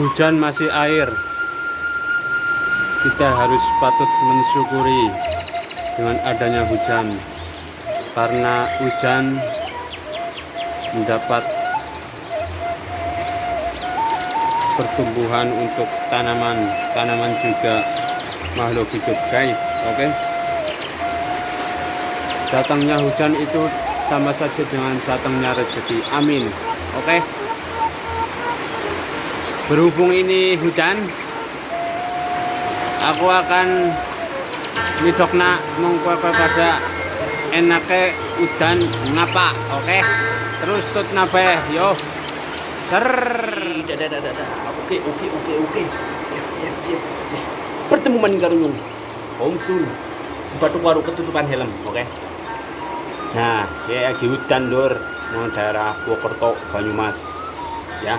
hujan masih air. Kita harus patut mensyukuri dengan adanya hujan, karena hujan mendapat pertumbuhan untuk tanaman juga makhluk hidup, guys. Oke, datangnya hujan itu sama saja dengan datangnya rezeki. Amin. Oke, berhubung ini hujan, aku akan midokna mongko pada enake udan ngapa. Oke, terus tut nabe yo ter Oke. Yes. Bertemu maning karunyung. Om Sun. Batu baru ketutupan helm, oke. Nah, ya lagi hutan dur nang daerah Purwokerto, Banyumas. Ya.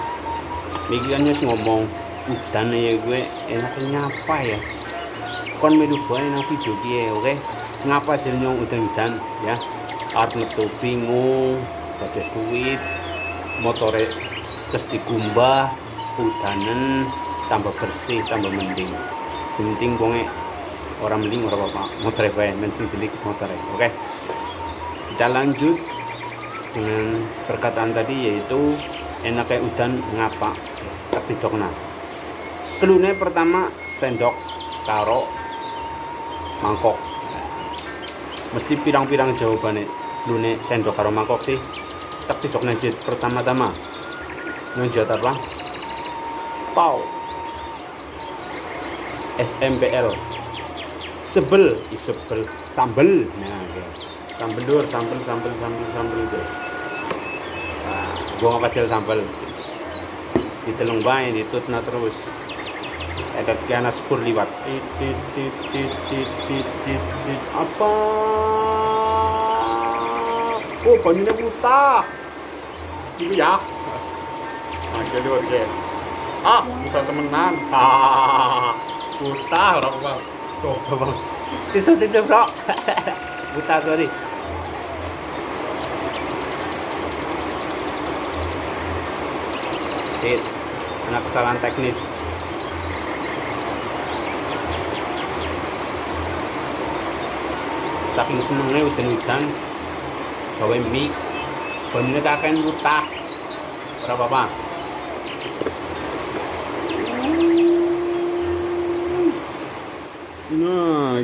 Niki kan ngomong udan ya gue enaknya apa ya? Kon melu bae nang video piye, oke? Ngapa jeneng udan-udan ya? Arep metu bingung, badhe duit, motore terus digumbah, udanen tambah bersih, tambah mending. Penting bonge orang mending orang apa motor bae mending beli motor. Oke. Kita lanjut dengan perkataan tadi, yaitu enaknya udan ngapa. Tapi dokna. Kelune pertama sendok karo mangkok. Mesti pirang-pirang jawabannya. Kelune sendok karo mangkok sih. Tapi dokna jid pertama-tama. Menjawab apa? Pau. SMPL. Sebel sambel. Nah, ya. Sambel dur, sambel itu. Nah, gua nggak kecil sambel. Ditelung bae, ditutna terus. Ada kiana sepur liwat. Apa? Oh, banyunya buta. Gitu ya. Nah, jadi oke. Bisa temenan. Buta orang bang. Coba bang. Tisu bro. Buta, sorry. Karena kesalahan teknis. Saking senengnya hujan-hujan, gawe mie, banyunya kakek buta. Berapa apa? Nah,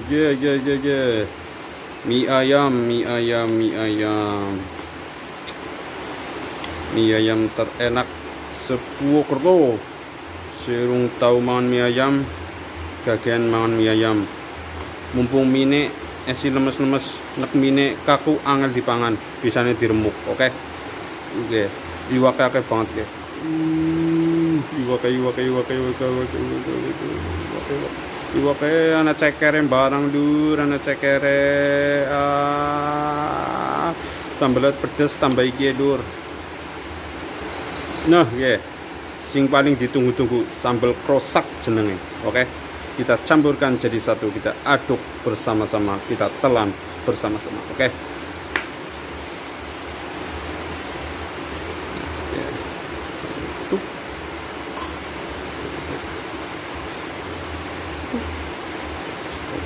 mie ayam terenak Purwokerto. Sirung tahu mangan mie ayam, gagian mangan mie ayam. Mumpung mine esi lemes-lemes, nek mine kaku angel dipangan, bisane diremuk. Oke. Iwake akeh banget ya. Iwake ana cekere barang dur, ana cekere. Sambelet pedes tambah iki dur. Nah, sing paling ditunggu-tunggu sambal krosak jenenge. Oke. Kita campurkan jadi satu, kita aduk bersama-sama, kita telan bersama-sama. Oke.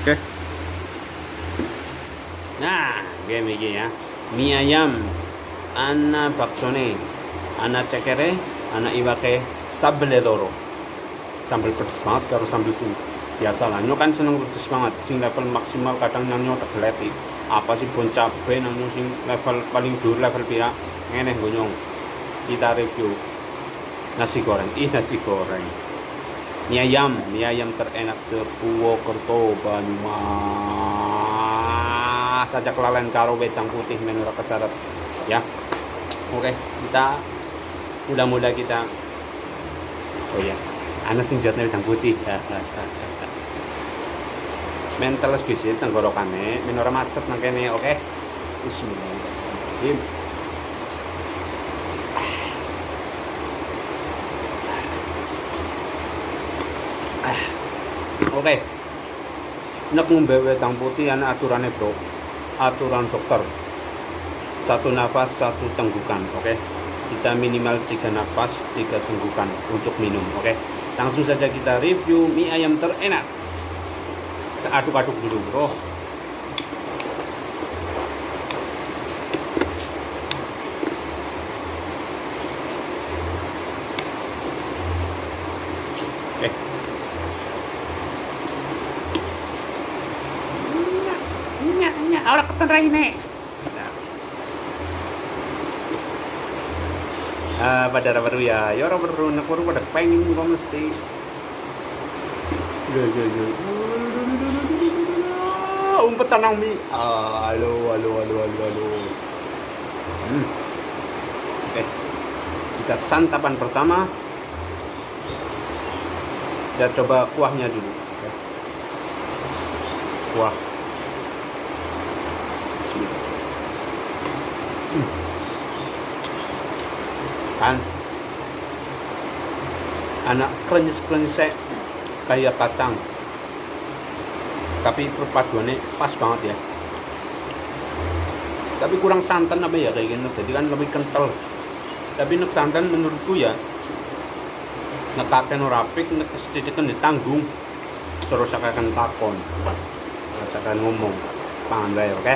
Oke. Nah, game ini ya. Mie ayam, ana baksone, ana cekere, ana iwake, sambel loro. Sambel pedes banget karo sambel sing biasa lah. Nyo kan seneng pedes banget. Sing level maksimal kadang nyo tegeleti. Apa sih bon cabe nang sing level paling dhuwur level pira? Ngene gonyong. Kita review nasi goreng. Nasi goreng. Mie ayam terenak Purwokerto, Banyumas. Saja kelalen karo wedang putih menurut kesyarat ya. Oke, kita mudah-mudah kita. Oh ya, ana sing jatne wedang putih. Mental guys tenggorokane men ora macet nang kene. Oke. Bismillahirrahmanirrahim. Oke. Nek ngombe wedang putih ana aturane, bro. Aturan dokter. Satu nafas, satu tenggukan, oke. Kita minimal 3 nafas, 3 tenggukan untuk minum, oke. Langsung saja kita review mie ayam terenak. Kita aduk-aduk dulu, bro. Ahora ketan ini. Pada baru ya, ya orang baru nak baru pada pengen kau mesti. Yo. Umpetan nang mi. Halo. Oke. Kita santapan pertama. Kita coba kuahnya dulu. Kuah. Kan anak krenyes kayak kacang, tapi perpaduannya pas banget ya. Tapi kurang santan apa ya kayak gini, jadi kan lebih kental. Tapi nek santan menurutku ya nekaten rapik, nek sedikit ditanggung terus akan takon, terus akan ngomong pangan bae, oke?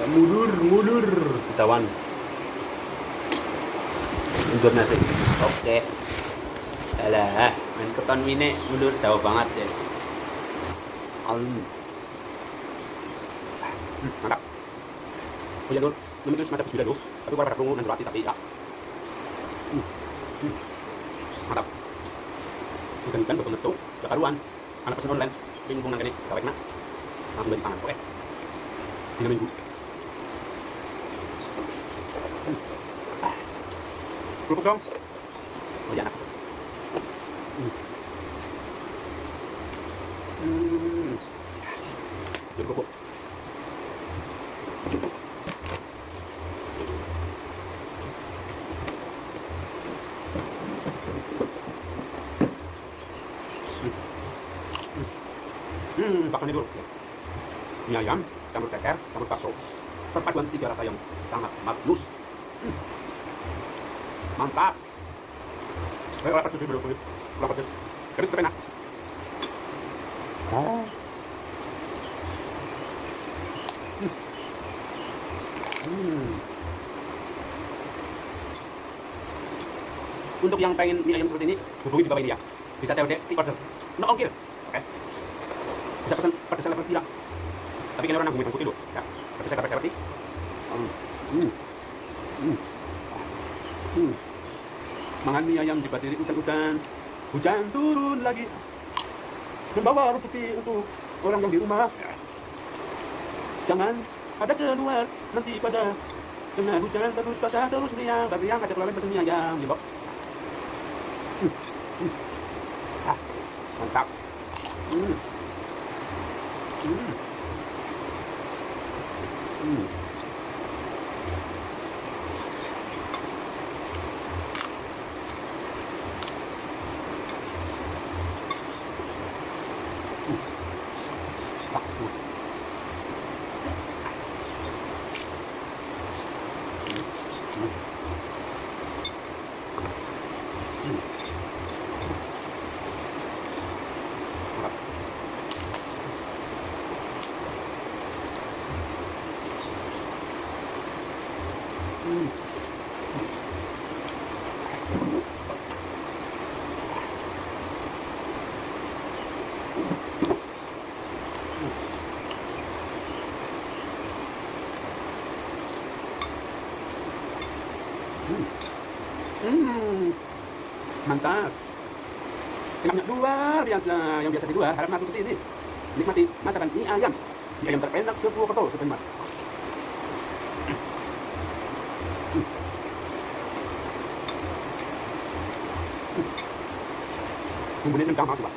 Mundur tawan mundur nasi. Oke. Alah, main keton mine mundur jauh banget ya. Mantap. Oh ya dulu, itu semacam sudah dulu, tapi gua perlu nanti roti tapi ya. Mantap. Bukan betul, gak karuan. Anak pesan online, bingung nang kene, kawek nak. Langsung bagi tangan, oke? 3 minggu. Kerupuk dong. Oh ya. Kerupuk. Makan dulu. Mie ayam, campur ceker, campur bakso. Perpaduan 3 rasa yang sangat magnus. Mantap. Lapar tuh dulu. Lapar tuh. Kerit enak. Untuk yang pengen mie ayam seperti ini, hubungi di bawah ini ya. Bisa TOD, order. No ongkir. Oke. Bisa pesan pedas level 3. Tapi kalian orang nanggung putih dulu. Ya. Pedas level seperti. Makan mie ayam di batiri hutan-hutan. Hujan turun lagi. Membawa rezeki untuk orang yang di rumah. Jangan ada keluar nanti pada kena hujan terus basah terus dia yang ada kelalen pesan mie ayam. Ya, mantap. Mantap. Enaknya luar yang biasa di luar, harap masuk ke sini. Nikmati masakan mie ayam. Mie ayam terenak Purwokerto, Sobat Mas. Bumbunya nendang banget, Pak.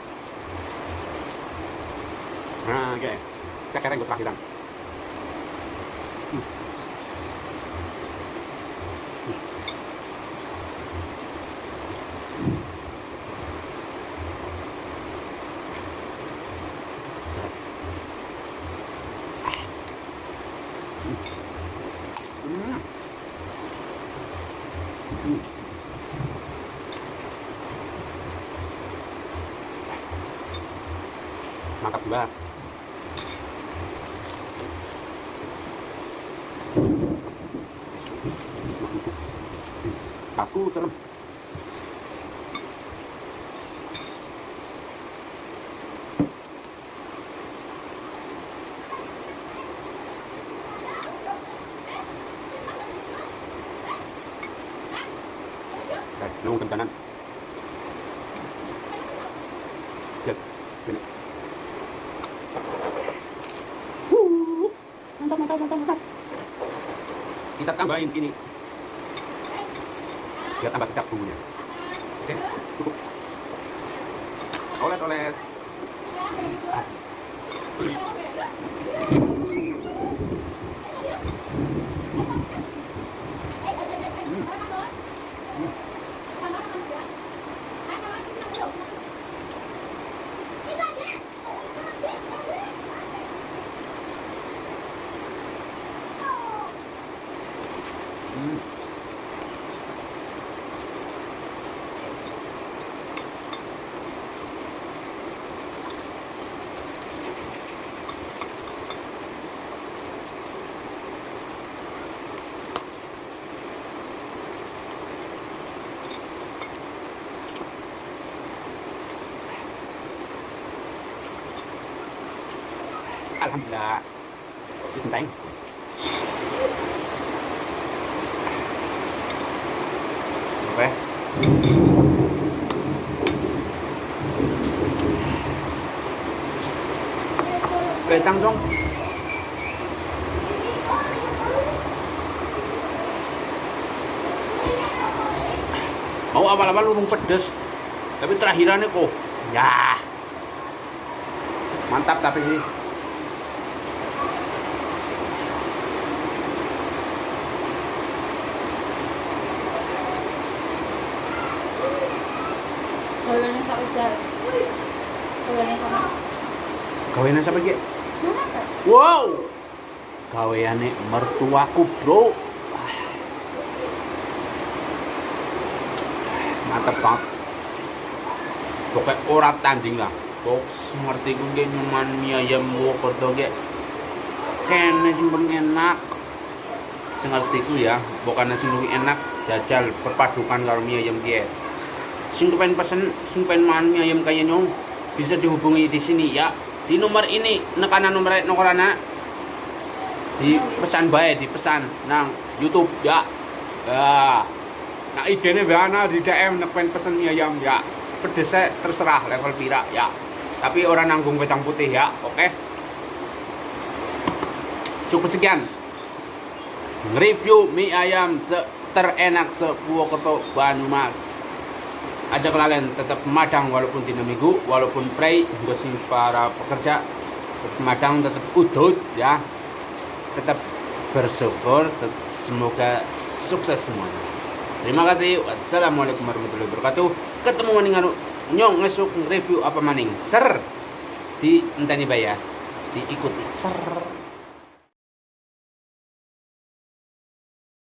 Nah, oke. Cekernya gue terakhiran. mantap juga. Aku serem. Nunggu kanan. Cek. Sini. Mantap. Kita tambahin ini. Biar tambah sedap bumbunya. Oke, cukup. Oles. Alhamdulillah. Disenteng. Oke. Kentang dong. Mau awal-awal lumung pedes, tapi terakhirannya kok, ya mantap tapi sih. Gaweannya sak ujar. Gaweannya sama. Gaweannya siapa Ki? Mana? Wow, gaweannya mertuaku bro. Mantep banget. Pokoknya ora tanding lah. Kok ngerti ku ge nyuman mie ayam Wokerto ge. Kene sing paling enak. Sing ngerti ku ya, bukannya sing luwih enak jajal perpadukan karo mie ayam ge. Sing pengen pesen, sing pengen makan mie ayam kaya nyong bisa dihubungi di sini ya. Di nomor ini, nekanan nomor nokorana. Di pesan bae, di pesan nang YouTube ya. Ya. Nah idenya bana di DM nek pengen pesen mie ayam ya. Pedesnya terserah level pira ya. Tapi orang nanggung wedang putih ya. Oke. Cukup sekian. Review mie ayam terenak se-Purwokerto Banyumas. Ajak kalian tetap madang walaupun dina minggu, walaupun prei untuk para pekerja tetap madang, tetap udut ya, tetap bersyukur, semoga sukses semuanya. Terima kasih. Wassalamualaikum warahmatullahi wabarakatuh. Ketemu maning nyong ngesuk review apa maning ser di enteni bayar diikuti ser.